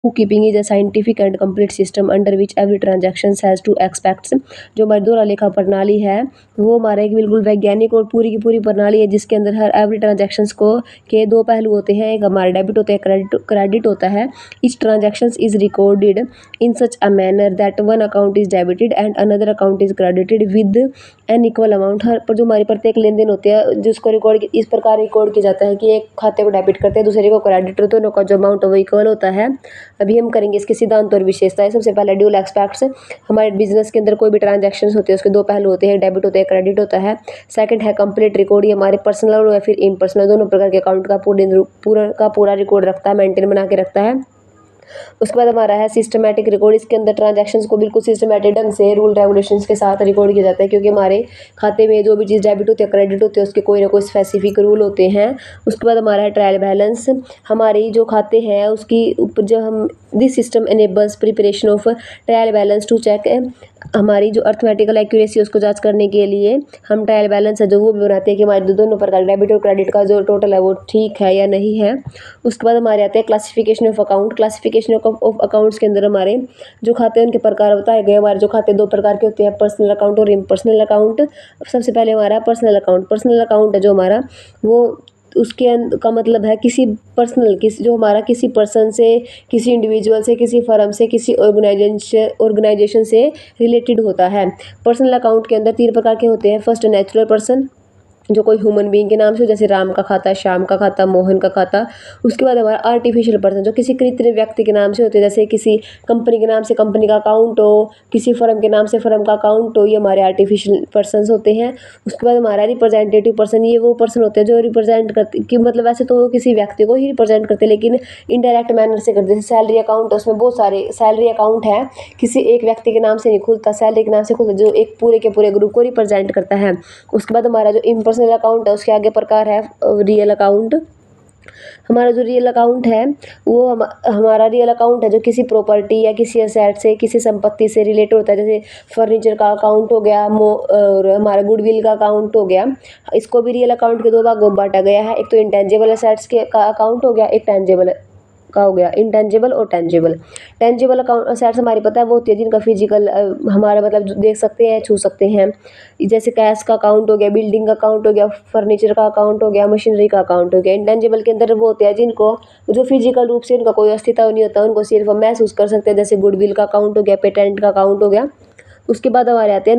Bookkeeping is a scientific and complete system under which every transaction has two aspects। जो हमारी दोहरा लेखा प्रणाली है वो हमारा एक बिल्कुल वैज्ञानिक और पूरी की पूरी प्रणाली है जिसके अंदर हर एवरी ट्रांजैक्शंस को के दो पहलू होते हैं, एक हमारा डेबिट होता है, क्रेडिट होता है। Each transactions is recorded in such a manner that one account is debited and another account is credited with an equal amount. हर पर जो हमारी प्रत्येक लेन देन होते हैं जिसको रिकॉर्ड इस प्रकार रिकॉर्ड किया जाता है कि एक खाते को डेबिट करते हैं दूसरे को क्रेडिट, दोनों का जो अमाउंट है वो इक्वल होता है। अभी हम करेंगे इसके सिद्धांत और विशेषताएं। सबसे पहले ड्यूल एस्पेक्ट्स। हमारे बिजनेस के अंदर कोई भी ट्रांजैक्शंस होते हैं उसके दो पहलू होते हैं, डेबिट होता है, क्रेडिट होता है। सेकंड है कंप्लीट रिकॉर्ड, ये हमारे पर्सनल और या फिर इम्पर्सनल दोनों प्रकार के अकाउंट का पूरा रिकॉर्ड रखता है, मेंटेन बना के रखता है। उसके बाद हमारा है सिस्टमैटिक रिकॉर्ड, इसके अंदर ट्रांजैक्शंस को बिल्कुल सिस्टमैटिक ढंग से रूल रेगुलेशंस के साथ रिकॉर्ड किया जाता है क्योंकि हमारे खाते में जो भी चीज़ डेबिट होती है क्रेडिट होती है उसके कोई ना कोई स्पेसिफिक रूल होते हैं। उसके बाद हमारा है ट्रायल बैलेंस। हमारी जो खाते हैं उसकी ऊपर जो हम this system enables preparation of trial balance to check हमारी जो अर्थमेटिकल एक्यूरेसी उसको जांच करने के लिए हम ट्रायल बैलेंस है जो वो भी बनाते हैं कि हमारे दोनों प्रकार डेबिट और क्रेडिट का जो टोटल है वो ठीक है या नहीं है। उसके बाद हमारे आते हैं classification of account. Classification of accounts के अंदर हमारे जो खाते हैं उनके प्रकार बताए गए। हमारे जो खाते दो प्रकार के होते हैं, पर्सनल अकाउंट और इम्पर्सनल अकाउंट। सबसे पहले हमारा पर्सनल अकाउंट। पर्सनल अकाउंट है जो हमारा वो उसके का मतलब है किसी जो हमारा किसी पर्सन से, किसी इंडिविजुअल से, किसी फर्म से, किसी ऑर्गेनाइजेशन से रिलेटेड होता है। पर्सनल अकाउंट के अंदर तीन प्रकार के होते हैं। फर्स्ट नेचुरल पर्सन जो कोई ह्यूमन बीइंग के नाम से, जैसे राम का खाता, श्याम का खाता, मोहन का खाता। उसके बाद हमारा आर्टिफिशियल पर्सन जो किसी कृत्रिम व्यक्ति के नाम से होते हैं, जैसे किसी कंपनी के नाम से कंपनी का अकाउंट हो, किसी फर्म के नाम से फर्म का अकाउंट हो, ये हमारे आर्टिफिशियल पर्सन होते हैं। उसके बाद हमारा रिप्रेजेंटेटिव पर्सन, ये वो पर्सन होते हैं जो रिप्रेजेंट करते कि मतलब वैसे तो वो किसी व्यक्ति को ही रिप्रेजेंट करते हैं लेकिन इनडायरेक्ट मैनर से करते हैं। जैसे सैलरी अकाउंट, उसमें बहुत सारे सैलरी अकाउंट है, किसी एक व्यक्ति के नाम से नहीं खुलता, सैलरी के नाम से खुलता जो एक पूरे के पूरे ग्रुप को रिप्रेजेंट करता है। उसके बाद हमारा जो इम्पर्सनल अकाउंट है उसके आगे प्रकार है रियल अकाउंट। हमारा जो रियल अकाउंट है वो हमारा रियल अकाउंट है जो किसी प्रॉपर्टी या किसी एसेट से, किसी संपत्ति से रिलेटेड होता है। जैसे फर्नीचर का अकाउंट हो गया और हमारा गुडविल का अकाउंट हो गया। इसको भी रियल अकाउंट के दो भागों में बांटा गया है। एक तो इंटेंजिबल एसेट्स के का अकाउंट हो गया, एक टेंजिबल का हो गया। इंटेंजिबल और टेंजिबल। टेंजिबल अकाउंट एसेट्स हमारी पता है वो होती है जिनका फिजिकल हमारा मतलब देख सकते हैं, छू सकते हैं। जैसे कैश का अकाउंट हो गया, बिल्डिंग का अकाउंट हो गया, फर्नीचर का अकाउंट हो गया, मशीनरी का अकाउंट हो गया। इंटेंजिबल के अंदर वो होते हैं जिनको जो फिजिकल रूप से इनका कोई अस्तित्व नहीं होता, उनको सिर्फ हम महसूस कर सकते हैं। जैसे गुडविल का अकाउंट हो गया, पेटेंट का अकाउंट हो गया। उसके बाद हमारे आते हैं